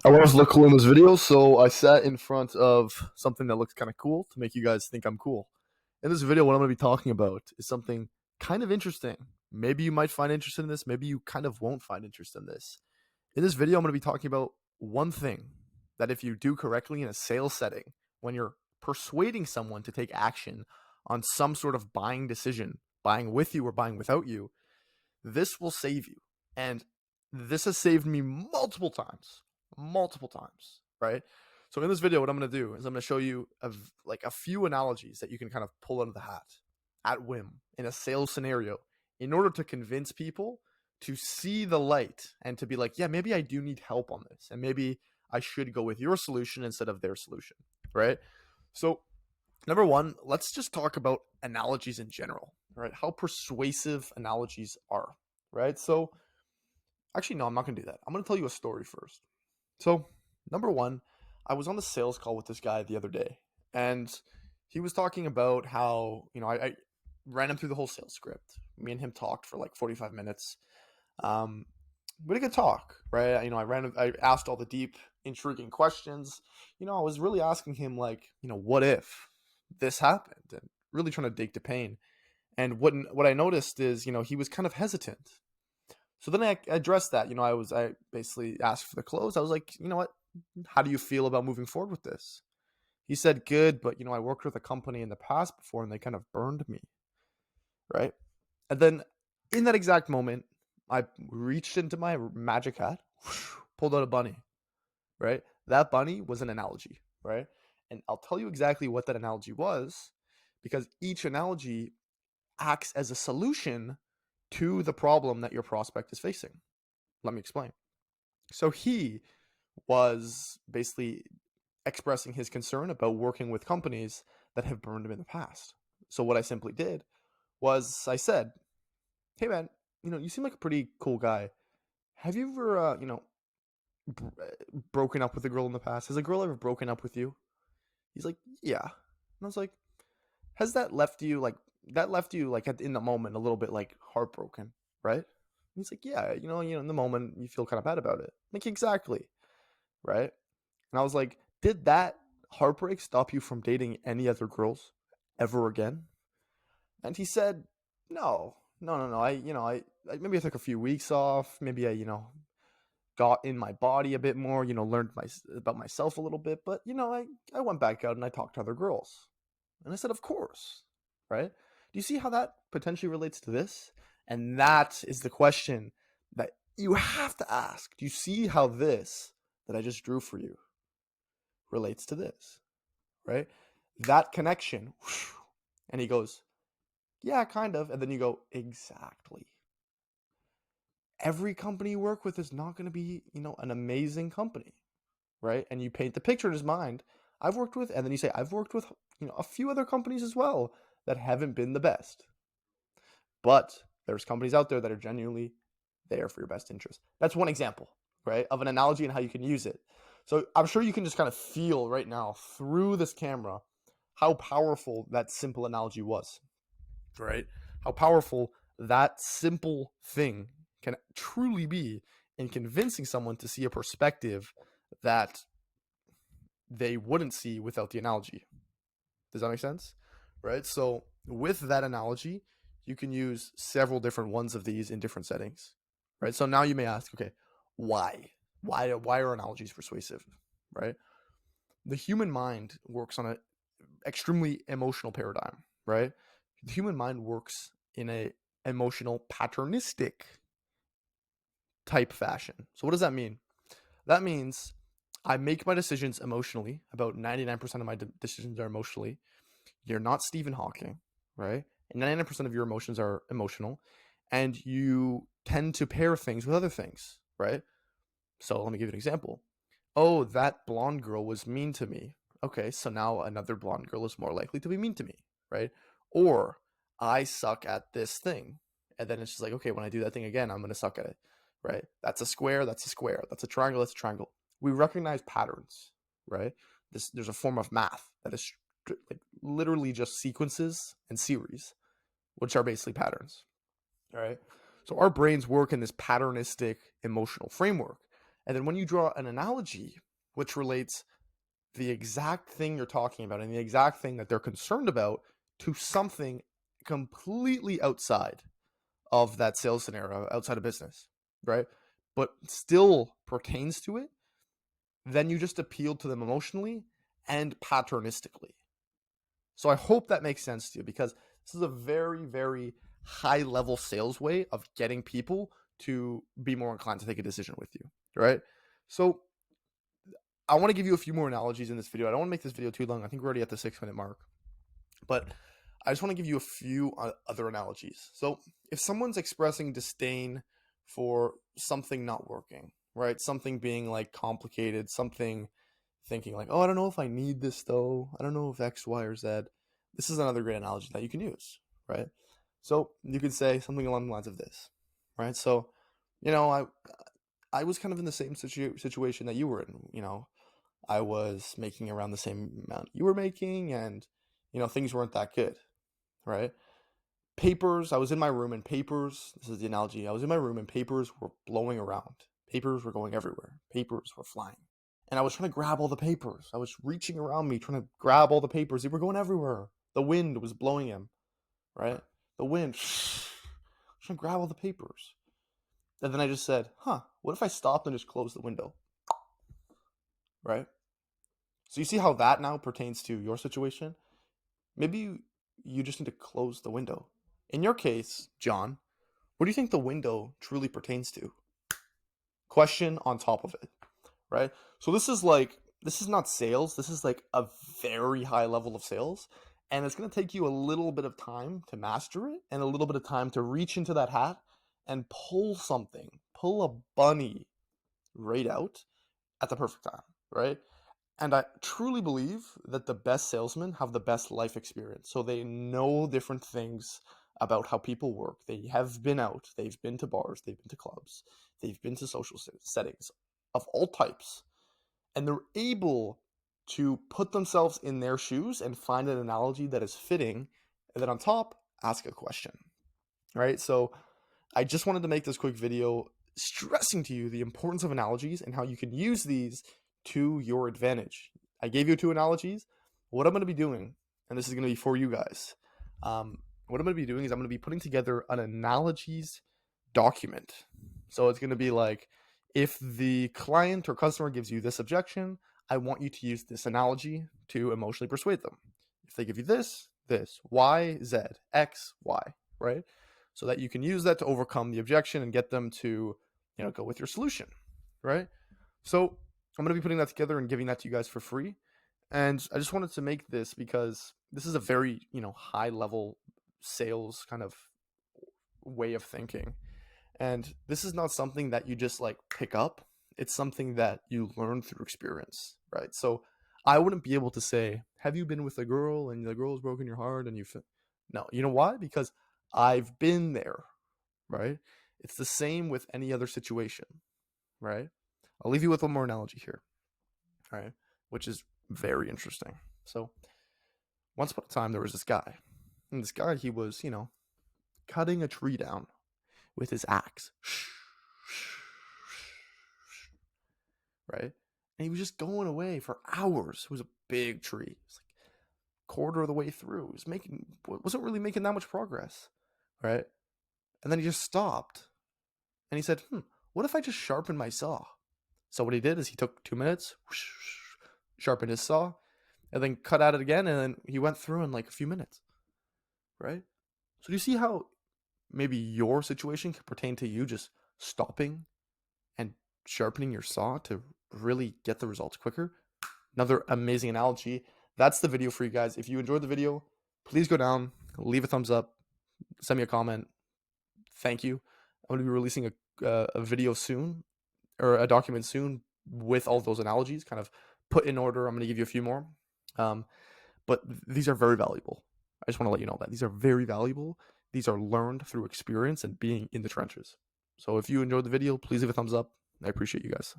I wanted to look cool in this video, so I sat in front of something that looks kind of cool to make you guys think I'm cool. In this video, what I'm going to be talking about is something kind of interesting. Maybe you might find interest in this, maybe you kind of won't find interest in this. In this video, I'm going to be talking about one thing that if you do correctly in a sales setting, when you're persuading someone to take action on some sort of buying decision, buying with you or buying without you, this will save you. And this has saved me multiple times, right? So in this video, what I'm going to do is I'm going to show you a few analogies that you can kind of pull out of the hat at whim in a sales scenario in order to convince people to see the light and to be like, yeah, maybe I do need help on this. And maybe I should go with your solution instead of their solution, right? So number one, let's just talk about analogies in general, right? How persuasive analogies are, right? So actually, no, I'm not going to do that. I'm going to tell you a story first. So number one, I was on the sales call with this guy the other day, and he was talking about how, I ran him through the whole sales script. Me and him talked for like 45 minutes. We had a good talk, right? I asked all the deep, intriguing questions. I was really asking him like, what if this happened, and really trying to dig to pain. And what I noticed is, he was kind of hesitant. So then I addressed that. I basically asked for the close. I was like, you know what? How do you feel about moving forward with this? He said, good, but I worked with a company in the past before and they kind of burned me. Right. And then in that exact moment, I reached into my magic hat, pulled out a bunny. Right. That bunny was an analogy. Right. And I'll tell you exactly what that analogy was, because each analogy acts as a solution to the problem that your prospect is facing. Let me explain. So he was basically expressing his concern about working with companies that have burned him in the past. So what I simply did was I said, hey man, you seem like a pretty cool guy. Have you ever, broken up with a girl in the past? Has a girl ever broken up with you? He's like, yeah. And I was like, has that left you like in the moment a little bit like heartbroken, right? And he's like, yeah, in the moment you feel kind of bad about it. Like, exactly, right? And I was like, did that heartbreak stop you from dating any other girls ever again? And he said, no. I maybe I took a few weeks off. Maybe I got in my body a bit more. Learned about myself a little bit. But I went back out and I talked to other girls. And I said, of course, right? Do you see how that potentially relates to this? And that is the question that you have to ask. Do you see how this that I just drew for you relates to this, right? That connection. And he goes, yeah, kind of. And then you go, exactly. Every company you work with is not going to be, an amazing company, right? And you paint the picture in his mind. I've worked with, and then you say, I've worked with, a few other companies as well that haven't been the best. But there's companies out there that are genuinely there for your best interest. That's one example, right, of an analogy and how you can use it. So I'm sure you can just kind of feel right now through this camera how powerful that simple analogy was, right? How powerful that simple thing can truly be in convincing someone to see a perspective that they wouldn't see without the analogy. Does that make sense? Right? So with that analogy, you can use several different ones of these in different settings, right? So now you may ask, okay, why? Why are analogies persuasive, right? The human mind works on an extremely emotional paradigm, right? The human mind works in a emotional patternistic type fashion. So what does that mean? That means I make my decisions emotionally. About 99% of my decisions are emotionally. You're not Stephen Hawking, right? And 99% of your emotions are emotional. And you tend to pair things with other things, right? So let me give you an example. Oh, that blonde girl was mean to me. Okay, so now another blonde girl is more likely to be mean to me, right? Or I suck at this thing. And then it's just like, okay, when I do that thing again, I'm going to suck at it, right? That's a square, that's a square. That's a triangle, that's a triangle. We recognize patterns, right? There's a form of math that is like literally just sequences and series, which are basically patterns, all right? So our brains work in this patternistic emotional framework. And then when you draw an analogy which relates the exact thing you're talking about and the exact thing that they're concerned about to something completely outside of that sales scenario, outside of business, right? But still pertains to it, then you just appeal to them emotionally and patternistically. So I hope that makes sense to you, because this is a very, very high level sales way of getting people to be more inclined to take a decision with you, right? So I want to give you a few more analogies in this video. I don't want to make this video too long. I think we're already at the 6-minute mark, but I just want to give you a few other analogies. So if someone's expressing disdain for something not working, right? Something being like complicated, something thinking like, oh, I don't know if I need this though. I don't know if X, Y, or Z. This is another great analogy that you can use, right? So you could say something along the lines of this, right? So, you know, I was kind of in the same situation that you were in. You know, I was making around the same amount you were making, and you know, things weren't that good, right? Papers, I was in my room and papers, this is the analogy. I was in my room and papers were blowing around. Papers were going everywhere. Papers were flying. And I was trying to grab all the papers. I was reaching around me trying to grab all the papers. They were going everywhere. The wind was blowing them, right? The wind, trying to grab all the papers. And then I just said, what if I stopped and just closed the window, right? So you see how that now pertains to your situation? Maybe you just need to close the window. In your case, John, what do you think the window truly pertains to? Question on top of it, right? So this is not sales. This is like a very high level of sales. And it's going to take you a little bit of time to master it and a little bit of time to reach into that hat and pull a bunny right out at the perfect time, right? And I truly believe that the best salesmen have the best life experience. So they know different things about how people work. They have been out, they've been to bars, they've been to clubs, they've been to social settings of all types. And they're able to put themselves in their shoes and find an analogy that is fitting. And then on top, ask a question, right? So I just wanted to make this quick video stressing to you the importance of analogies and how you can use these to your advantage. I gave you 2 analogies. What I'm going to be doing, and this is going to be for you guys, what I'm going to be doing is I'm going to be putting together an analogies document. So it's going to be like, if the client or customer gives you this objection, I want you to use this analogy to emotionally persuade them. If they give you this, Y, Z, X, Y, right? So that you can use that to overcome the objection and get them to, you know, go with your solution, right? So I'm going to be putting that together and giving that to you guys for free. And I just wanted to make this because this is a very, you know, high level sales kind of way of thinking. And this is not something that you just like pick up. It's something that you learn through experience, right? So I wouldn't be able to say, have you been with a girl and the girl's broken your heart and no, you know why? Because I've been there, right? It's the same with any other situation, right? I'll leave you with one more analogy here, right? Which is very interesting. So once upon a time, there was this guy. And this guy, he was, you know, cutting a tree down with his axe. Right? And he was just going away for hours. It was a big tree. It was like a quarter of the way through. He wasn't really making that much progress. Right? And then he just stopped. And he said, what if I just sharpen my saw? So what he did is he took 2 minutes, sharpened his saw, and then cut at it again, and then he went through in like a few minutes. Right? So do you see how maybe your situation can pertain to you just stopping and sharpening your saw to really get the results quicker? Another amazing analogy. That's the video for you guys. If you enjoyed the video, please go down, leave a thumbs up, send me a comment. Thank you. I'm going to be releasing a video soon, or a document soon, with all those analogies kind of put in order. I'm going to give you a few more. But these are very valuable. I just want to let you know that these are very valuable. These are learned through experience and being in the trenches. So if you enjoyed the video, please leave a thumbs up. I appreciate you guys.